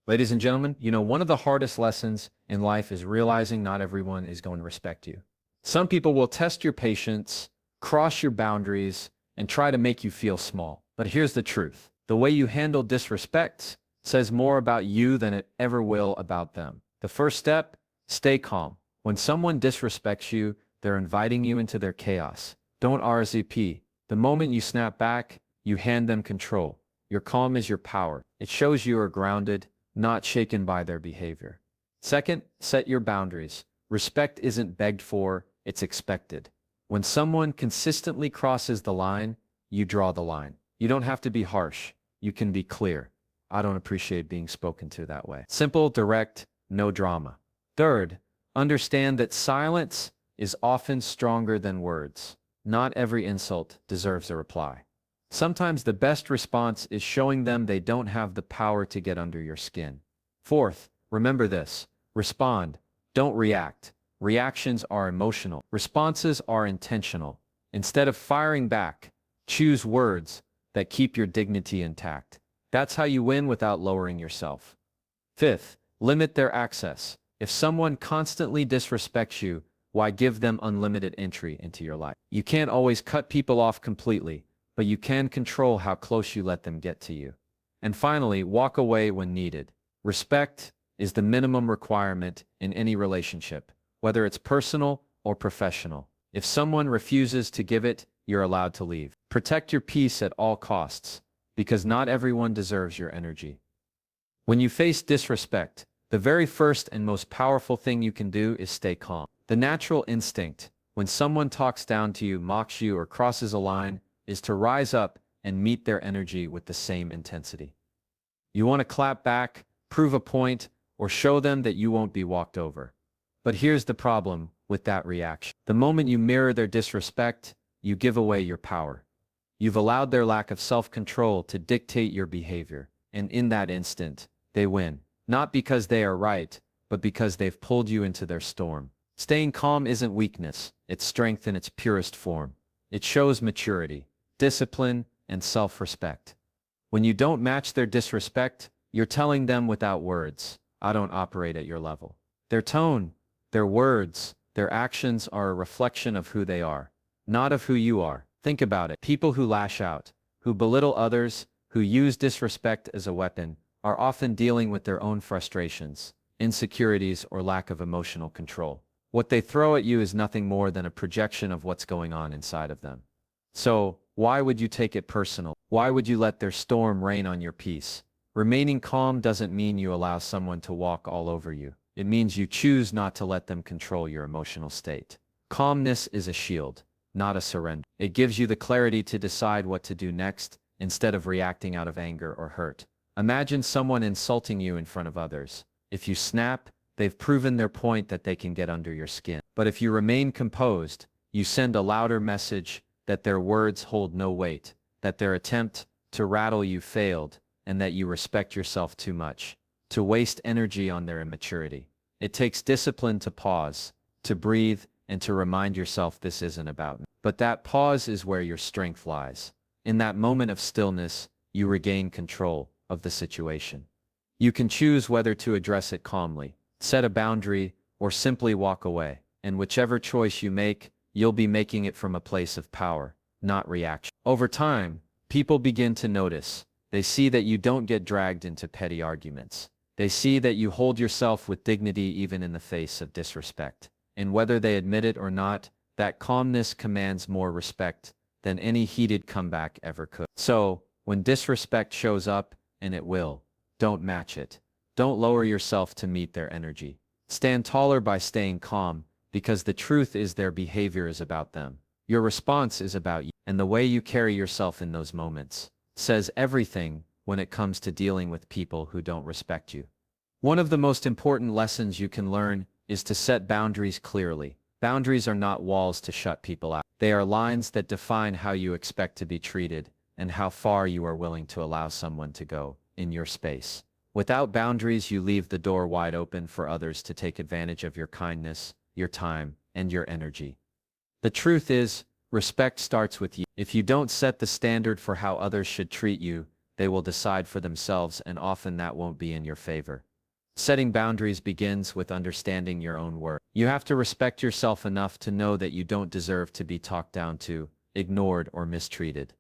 Ladies and gentlemen, one of the hardest lessons in life is realizing not everyone is going to respect you. Some people will test your patience, cross your boundaries, and try to make you feel small. But here's the truth. The way you handle disrespect says more about you than it ever will about them. The first step, stay calm. When someone disrespects you, they're inviting you into their chaos. Don't RSVP. The moment you snap back, you hand them control. Your calm is your power. It shows you are grounded, not shaken by their behavior. Second, set your boundaries. Respect isn't begged for, it's expected. When someone consistently crosses the line, you draw the line. You don't have to be harsh. You can be clear. I don't appreciate being spoken to that way. Simple, direct, no drama. Third, understand that silence is often stronger than words. Not every insult deserves a reply. Sometimes the best response is showing them they don't have the power to get under your skin. Fourth, remember this. Respond. Don't react. Reactions are emotional. Responses are intentional. Instead of firing back, choose words that keep your dignity intact. That's how you win without lowering yourself. Fifth, limit their access. If someone constantly disrespects you, why give them unlimited entry into your life? You can't always cut people off completely, but you can control how close you let them get to you. And finally, walk away when needed. Respect is the minimum requirement in any relationship, whether it's personal or professional. If someone refuses to give it, you're allowed to leave. Protect your peace at all costs, because not everyone deserves your energy. When you face disrespect, the very first and most powerful thing you can do is stay calm. The natural instinct, when someone talks down to you, mocks you, or crosses a line, is to rise up and meet their energy with the same intensity. You want to clap back, prove a point, or show them that you won't be walked over. But here's the problem with that reaction. The moment you mirror their disrespect, you give away your power. You've allowed their lack of self-control to dictate your behavior, and in that instant, they win. Not because they are right, but because they've pulled you into their storm. Staying calm isn't weakness, it's strength in its purest form. It shows maturity, discipline, and self-respect. When you don't match their disrespect, you're telling them without words, I don't operate at your level. Their tone, their words, their actions are a reflection of who they are, not of who you are. Think about it. People who lash out, who belittle others, who use disrespect as a weapon, are often dealing with their own frustrations, insecurities, or lack of emotional control. What they throw at you is nothing more than a projection of what's going on inside of them. So, why would you take it personal? Why would you let their storm rain on your peace? Remaining calm doesn't mean you allow someone to walk all over you. It means you choose not to let them control your emotional state. Calmness is a shield, not a surrender. It gives you the clarity to decide what to do next, instead of reacting out of anger or hurt. Imagine someone insulting you in front of others. If you snap, they've proven their point that they can get under your skin. But if you remain composed, you send a louder message that their words hold no weight, that their attempt to rattle you failed, and that you respect yourself too much to waste energy on their immaturity. It takes discipline to pause, to breathe, and to remind yourself this isn't about me. But that pause is where your strength lies. In that moment of stillness, you regain control of the situation. You can choose whether to address it calmly, set a boundary, or simply walk away. And whichever choice you make, you'll be making it from a place of power, not reaction. Over time, people begin to notice. They see that you don't get dragged into petty arguments. They see that you hold yourself with dignity even in the face of disrespect. And whether they admit it or not, that calmness commands more respect than any heated comeback ever could. So, when disrespect shows up, and it will, don't match it. Don't lower yourself to meet their energy. Stand taller by staying calm, because the truth is their behavior is about them. Your response is about you, and the way you carry yourself in those moments says everything when it comes to dealing with people who don't respect you. One of the most important lessons you can learn is to set boundaries clearly. Boundaries are not walls to shut people out. They are lines that define how you expect to be treated and how far you are willing to allow someone to go in your space. Without boundaries, you leave the door wide open for others to take advantage of your kindness, your time, and your energy. The truth is, respect starts with you. If you don't set the standard for how others should treat you, they will decide for themselves, and often that won't be in your favor. Setting boundaries begins with understanding your own worth. You have to respect yourself enough to know that you don't deserve to be talked down to, ignored, or mistreated.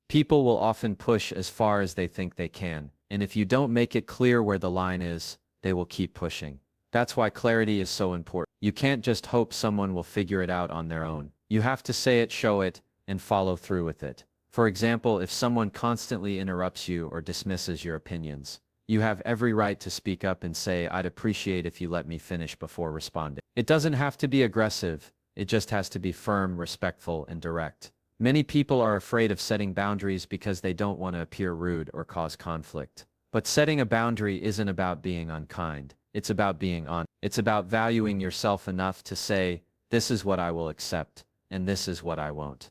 People will often push as far as they think they can, and if you don't make it clear where the line is, they will keep pushing. That's why clarity is so important. You can't just hope someone will figure it out on their own. You have to say it, show it, and follow through with it. For example, if someone constantly interrupts you or dismisses your opinions, you have every right to speak up and say, "I'd appreciate if you let me finish," before responding. It doesn't have to be aggressive, it just has to be firm, respectful, and direct. Many people are afraid of setting boundaries because they don't want to appear rude or cause conflict. But setting a boundary isn't about being unkind. It's about being honest. It's about valuing yourself enough to say, "This is what I will accept, and this is what I won't."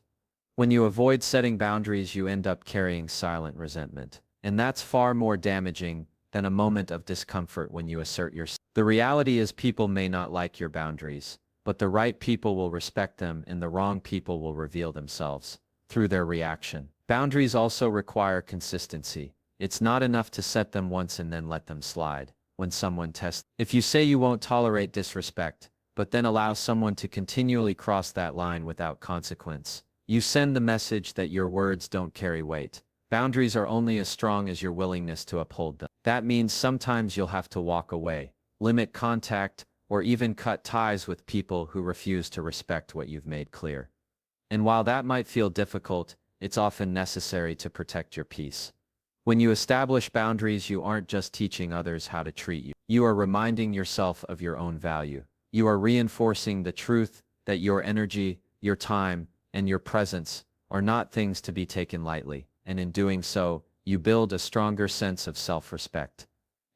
When you avoid setting boundaries, you end up carrying silent resentment. And that's far more damaging than a moment of discomfort when you assert yourself. The reality is people may not like your boundaries, but the right people will respect them, and the wrong people will reveal themselves through their reaction. Boundaries also require consistency. It's not enough to set them once and then let them slide. When someone tests, if you say you won't tolerate disrespect, but then allow someone to continually cross that line without consequence, you send the message that your words don't carry weight. Boundaries are only as strong as your willingness to uphold them. That means sometimes you'll have to walk away, limit contact, or even cut ties with people who refuse to respect what you've made clear. And while that might feel difficult, it's often necessary to protect your peace. When you establish boundaries, you aren't just teaching others how to treat you. You are reminding yourself of your own value. You are reinforcing the truth that your energy, your time, and your presence are not things to be taken lightly, and in doing so, you build a stronger sense of self-respect.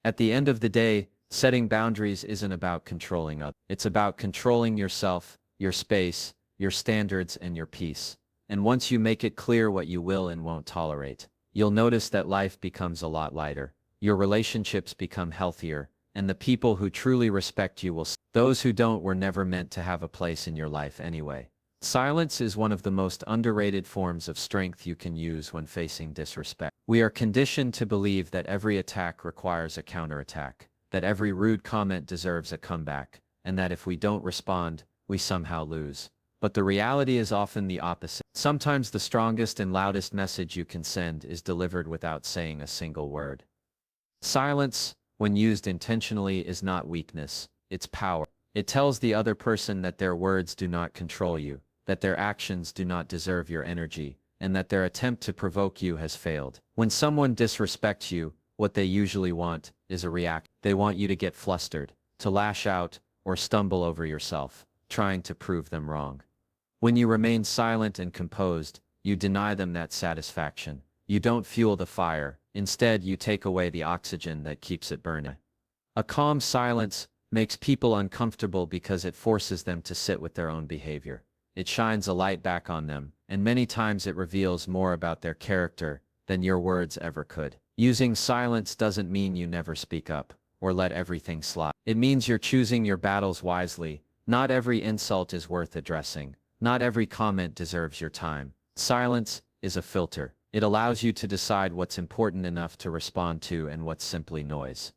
At the end of the day, setting boundaries isn't about controlling others. It's about controlling yourself, your space, your standards, and your peace. And once you make it clear what you will and won't tolerate, you'll notice that life becomes a lot lighter, your relationships become healthier, and the people who truly respect you will. Those who don't were never meant to have a place in your life anyway. Silence is one of the most underrated forms of strength you can use when facing disrespect. We are conditioned to believe that every attack requires a counterattack, that every rude comment deserves a comeback, and that if we don't respond, we somehow lose. But the reality is often the opposite. Sometimes the strongest and loudest message you can send is delivered without saying a single word. Silence, when used intentionally, is not weakness, it's power. It tells the other person that their words do not control you, that their actions do not deserve your energy, and that their attempt to provoke you has failed. When someone disrespects you, what they usually want is a reaction. They want you to get flustered, to lash out, or stumble over yourself, trying to prove them wrong. When you remain silent and composed, you deny them that satisfaction. You don't fuel the fire. Instead, you take away the oxygen that keeps it burning. A calm silence makes people uncomfortable because it forces them to sit with their own behavior. It shines a light back on them, and many times it reveals more about their character than your words ever could. Using silence doesn't mean you never speak up or let everything slide. It means you're choosing your battles wisely. Not every insult is worth addressing. Not every comment deserves your time. Silence is a filter. It allows you to decide what's important enough to respond to and what's simply noise.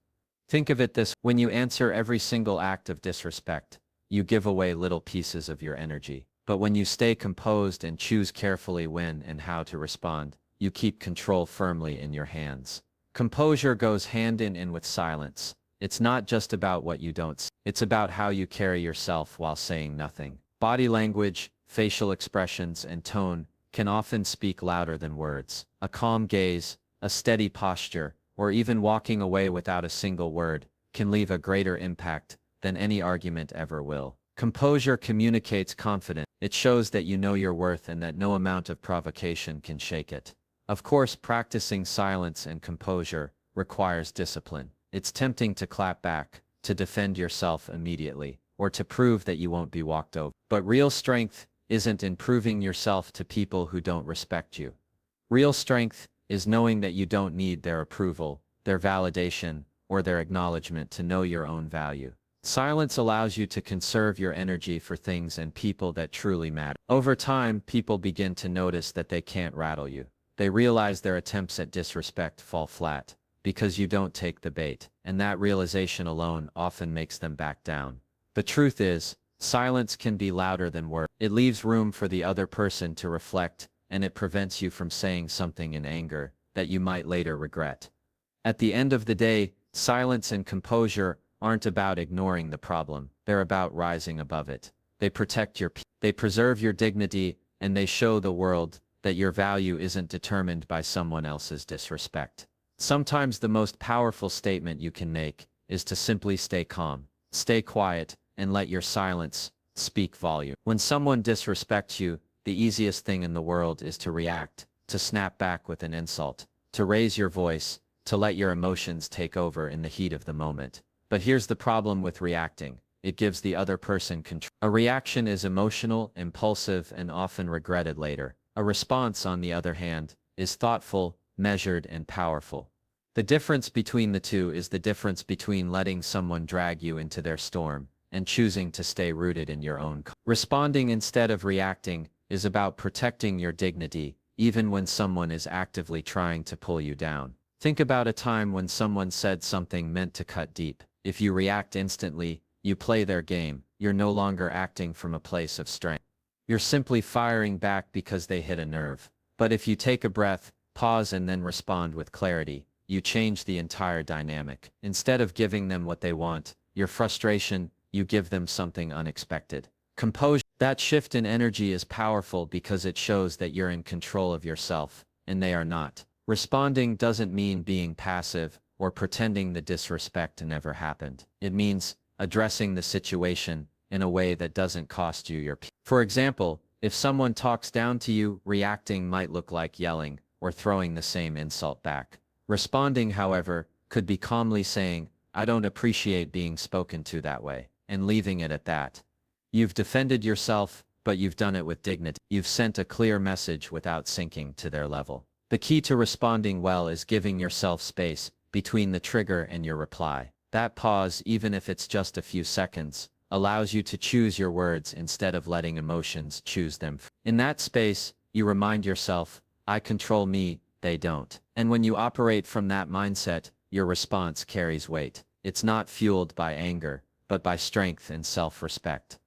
Think of it this way: when you answer every single act of disrespect, you give away little pieces of your energy. But when you stay composed and choose carefully when and how to respond, you keep control firmly in your hands. Composure goes hand in hand with silence. It's not just about what you don't say. It's about how you carry yourself while saying nothing. Body language, facial expressions, and tone can often speak louder than words. A calm gaze, a steady posture, or even walking away without a single word can leave a greater impact than any argument ever will. Composure communicates confidence. It shows that you know your worth and that no amount of provocation can shake it. Of course, practicing silence and composure requires discipline. It's tempting to clap back, to defend yourself immediately, or to prove that you won't be walked over. But real strength isn't in proving yourself to people who don't respect you. Real strength is knowing that you don't need their approval, their validation, or their acknowledgement to know your own value. Silence allows you to conserve your energy for things and people that truly matter. Over time, people begin to notice that they can't rattle you. They realize their attempts at disrespect fall flat because you don't take the bait, and that realization alone often makes them back down. The truth is, silence can be louder than words. It leaves room for the other person to reflect, and it prevents you from saying something in anger that you might later regret. At the end of the day, silence and composure aren't about ignoring the problem. They're about rising above it. They protect your peace, they preserve your dignity, and they show the world that your value isn't determined by someone else's disrespect. Sometimes the most powerful statement you can make is to simply stay calm, stay quiet, and let your silence speak volume. When someone disrespects you, the easiest thing in the world is to react, to snap back with an insult, to raise your voice, to let your emotions take over in the heat of the moment. But here's the problem with reacting. It gives the other person control. A reaction is emotional, impulsive, and often regretted later. A response, on the other hand, is thoughtful, measured, and powerful. The difference between the two is the difference between letting someone drag you into their storm and choosing to stay rooted in your own calm. Responding instead of reacting is about protecting your dignity, even when someone is actively trying to pull you down. Think about a time when someone said something meant to cut deep. If you react instantly, you play their game. You're no longer acting from a place of strength. You're simply firing back because they hit a nerve. But if you take a breath, pause, and then respond with clarity, you change the entire dynamic. Instead of giving them what they want, your frustration, you give them something unexpected. Composure. That shift in energy is powerful because it shows that you're in control of yourself, and they are not. Responding doesn't mean being passive or pretending the disrespect never happened. It means addressing the situation in a way that doesn't cost you your peace. For example, if someone talks down to you, reacting might look like yelling or throwing the same insult back. Responding, however, could be calmly saying, "I don't appreciate being spoken to that way," and leaving it at that. You've defended yourself, but you've done it with dignity. You've sent a clear message without sinking to their level. The key to responding well is giving yourself space between the trigger and your reply. That pause, even if it's just a few seconds, allows you to choose your words instead of letting emotions choose them. In that space, you remind yourself, "I control me, they don't." And when you operate from that mindset, your response carries weight. It's not fueled by anger, but by strength and self-respect.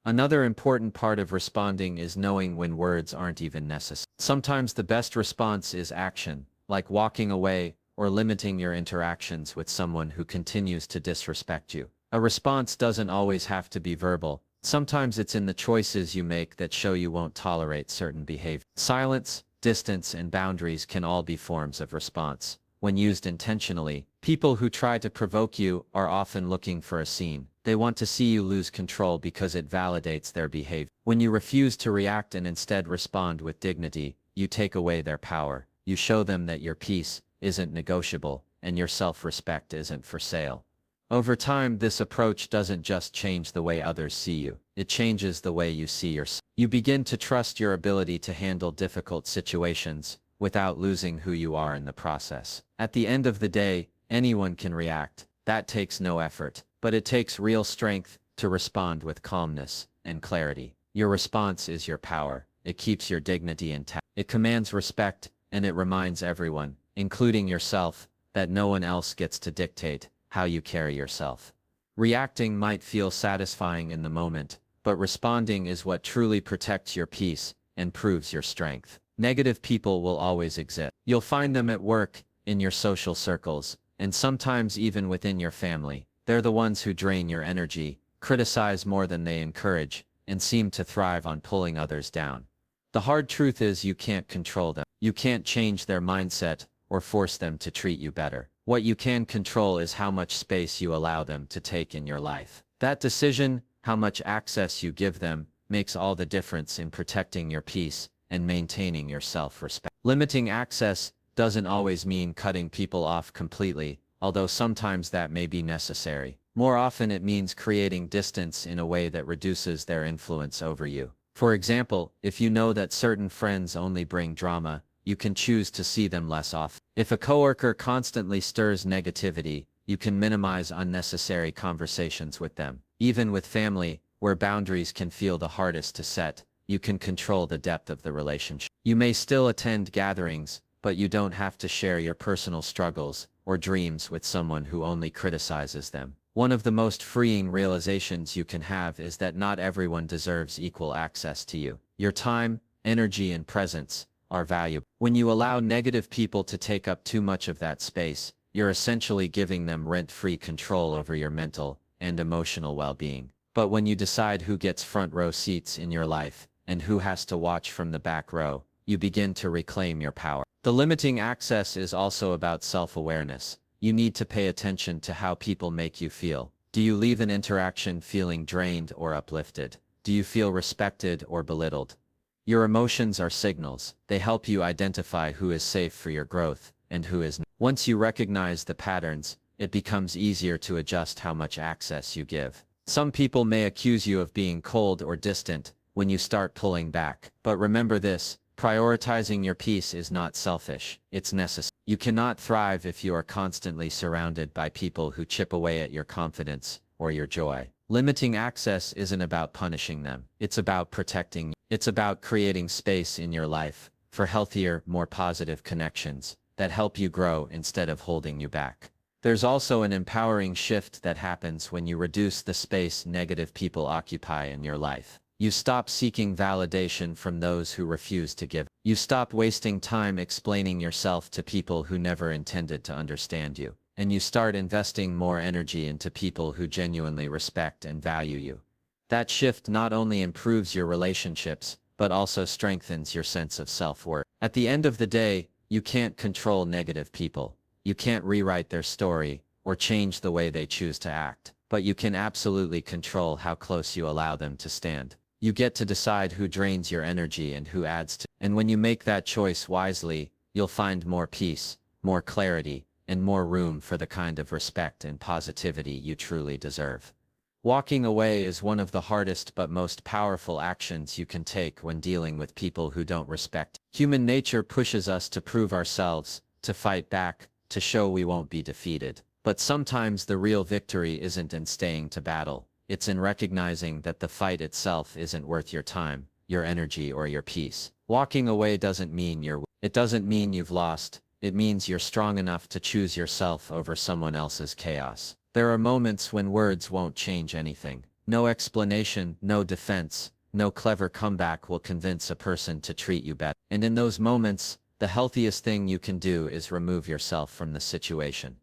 Another important part of responding is knowing when words aren't even necessary. Sometimes the best response is action, like walking away or limiting your interactions with someone who continues to disrespect you. A response doesn't always have to be verbal. Sometimes it's in the choices you make that show you won't tolerate certain behavior. Silence, distance, and boundaries can all be forms of response. When used intentionally, people who try to provoke you are often looking for a scene. They want to see you lose control because it validates their behavior. When you refuse to react and instead respond with dignity, you take away their power. You show them that your peace isn't negotiable and your self-respect isn't for sale. Over time, this approach doesn't just change the way others see you. It changes the way you see yourself. You begin to trust your ability to handle difficult situations without losing who you are in the process. At the end of the day, anyone can react. That takes no effort, but it takes real strength to respond with calmness and clarity. Your response is your power. It keeps your dignity intact. It commands respect, and it reminds everyone, including yourself, that no one else gets to dictate how you carry yourself. Reacting might feel satisfying in the moment, but responding is what truly protects your peace and proves your strength. Negative people will always exist. You'll find them at work, in your social circles, and sometimes even within your family. They're the ones who drain your energy, criticize more than they encourage, and seem to thrive on pulling others down. The hard truth is you can't control them. You can't change their mindset or force them to treat you better. What you can control is how much space you allow them to take in your life. That decision, how much access you give them, makes all the difference in protecting your peace and maintaining your self-respect. Limiting access doesn't always mean cutting people off completely, although sometimes that may be necessary. More often it means creating distance in a way that reduces their influence over you. For example, if you know that certain friends only bring drama, you can choose to see them less often. If a coworker constantly stirs negativity, you can minimize unnecessary conversations with them. Even with family, where boundaries can feel the hardest to set, you can control the depth of the relationship. You may still attend gatherings, but you don't have to share your personal struggles or dreams with someone who only criticizes them. One of the most freeing realizations you can have is that not everyone deserves equal access to you. Your time, energy, and presence are valuable. When you allow negative people to take up too much of that space, you're essentially giving them rent-free control over your mental and emotional well-being. But when you decide who gets front row seats in your life and who has to watch from the back row, you begin to reclaim your power. The limiting access is also about self-awareness. You need to pay attention to how people make you feel. Do you leave an interaction feeling drained or uplifted? Do you feel respected or belittled? Your emotions are signals. They help you identify who is safe for your growth and who is not. Once you recognize the patterns, it becomes easier to adjust how much access you give. Some people may accuse you of being cold or distant when you start pulling back. But remember this: prioritizing your peace is not selfish, it's necessary. You cannot thrive if you are constantly surrounded by people who chip away at your confidence or your joy. Limiting access isn't about punishing them, it's about protecting you. It's about creating space in your life for healthier, more positive connections that help you grow instead of holding you back. There's also an empowering shift that happens when you reduce the space negative people occupy in your life. You stop seeking validation from those who refuse to give. You stop wasting time explaining yourself to people who never intended to understand you. And you start investing more energy into people who genuinely respect and value you. That shift not only improves your relationships, but also strengthens your sense of self-worth. At the end of the day, you can't control negative people. You can't rewrite their story or change the way they choose to act. But you can absolutely control how close you allow them to stand. You get to decide who drains your energy and who adds to. And when you make that choice wisely, you'll find more peace, more clarity, and more room for the kind of respect and positivity you truly deserve. Walking away is one of the hardest but most powerful actions you can take when dealing with people who don't respect. Human nature pushes us to prove ourselves, to fight back, to show we won't be defeated. But sometimes the real victory isn't in staying to battle. It's in recognizing that the fight itself isn't worth your time, your energy, or your peace. Walking away doesn't mean it doesn't mean you've lost. It means you're strong enough to choose yourself over someone else's chaos. There are moments when words won't change anything. No explanation, no defense, no clever comeback will convince a person to treat you better. And in those moments, the healthiest thing you can do is remove yourself from the situation.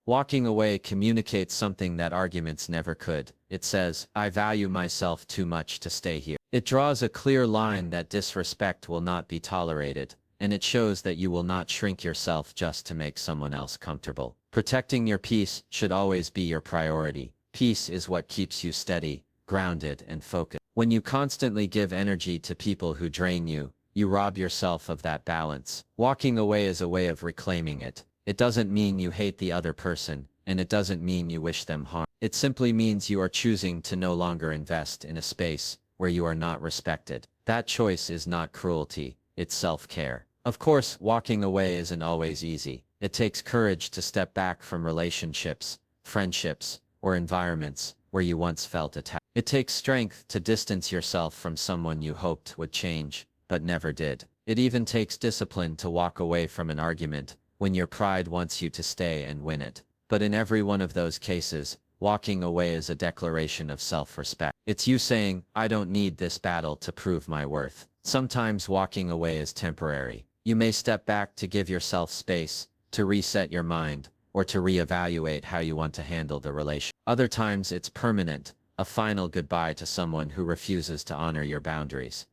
Walking away communicates something that arguments never could. It says, I value myself too much to stay here. It draws a clear line that disrespect will not be tolerated, and it shows that you will not shrink yourself just to make someone else comfortable. Protecting your peace should always be your priority. Peace is what keeps you steady, grounded, and focused. When you constantly give energy to people who drain you, you rob yourself of that balance. Walking away is a way of reclaiming it. It doesn't mean you hate the other person, and it doesn't mean you wish them harm. It simply means you are choosing to no longer invest in a space where you are not respected. That choice is not cruelty, it's self-care. Of course, walking away isn't always easy. It takes courage to step back from relationships, friendships, or environments where you once felt attacked. It takes strength to distance yourself from someone you hoped would change, but never did. It even takes discipline to walk away from an argument when your pride wants you to stay and win it. But in every one of those cases, walking away is a declaration of self-respect. It's you saying, I don't need this battle to prove my worth. Sometimes walking away is temporary. You may step back to give yourself space, to reset your mind, or to reevaluate how you want to handle the relation. Other times it's permanent, a final goodbye to someone who refuses to honor your boundaries.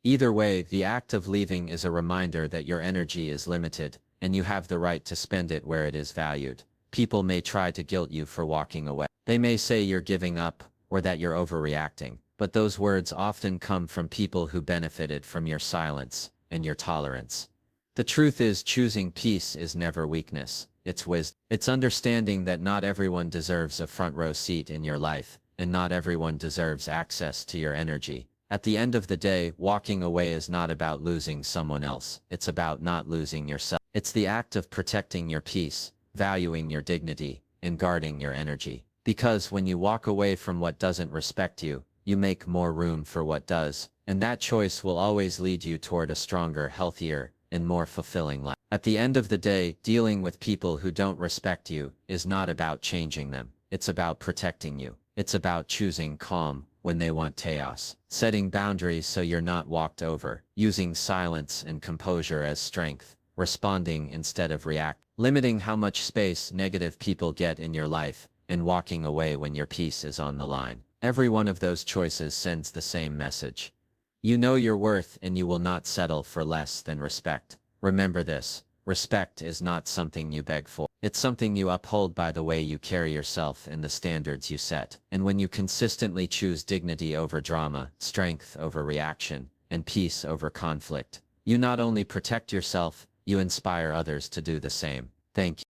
Either way, the act of leaving is a reminder that your energy is limited, and you have the right to spend it where it is valued. People may try to guilt you for walking away. They may say you're giving up, or that you're overreacting, but those words often come from people who benefited from your silence and your tolerance. The truth is, choosing peace is never weakness, it's wisdom. It's understanding that not everyone deserves a front row seat in your life, and not everyone deserves access to your energy. At the end of the day, walking away is not about losing someone else, it's about not losing yourself. It's the act of protecting your peace, valuing your dignity, and guarding your energy. Because when you walk away from what doesn't respect you, you make more room for what does, and that choice will always lead you toward a stronger, healthier, and more fulfilling life. At the end of the day, dealing with people who don't respect you is not about changing them. It's about protecting you. It's about choosing calm when they want chaos, setting boundaries so you're not walked over, using silence and composure as strength, responding instead of react, limiting how much space negative people get in your life, and walking away when your peace is on the line. Every one of those choices sends the same message. You know your worth and you will not settle for less than respect. Remember this, respect is not something you beg for. It's something you uphold by the way you carry yourself and the standards you set. And when you consistently choose dignity over drama, strength over reaction, and peace over conflict, you not only protect yourself, you inspire others to do the same. Thank you.